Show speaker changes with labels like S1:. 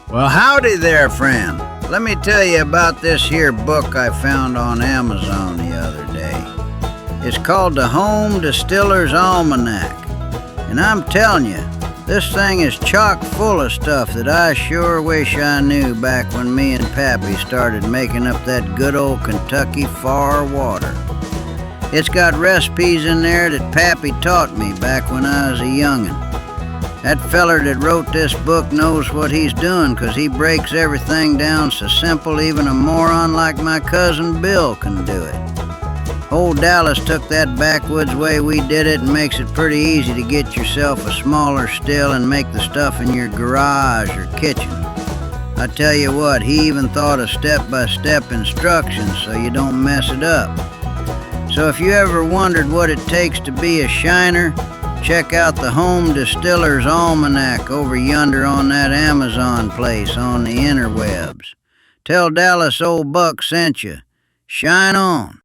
S1: Well, howdy there, friend. Let me tell you about this here book I found on Amazon the other day. It's called the Home Distiller's Almanac. And I'm telling you, this thing is chock full of stuff that I sure wish I knew back when me and Pappy started making up that good old Kentucky far water. It's got recipes in there that Pappy taught me back when I was a youngin'. That feller that wrote this book knows what he's doing, 'cause he breaks everything down so simple even a moron like my cousin Bill can do it. Old Dallas took that backwoods way we did it and makes it pretty easy to get yourself a smaller still and make the stuff in your garage or kitchen. I tell you what, he even thought of step-by-step instructions so you don't mess it up. So if you ever wondered what it takes to be a shiner, check out the Home Distiller's Almanac over yonder on that Amazon place on the interwebs. Tell Dallas old Buck sent you. Shine on.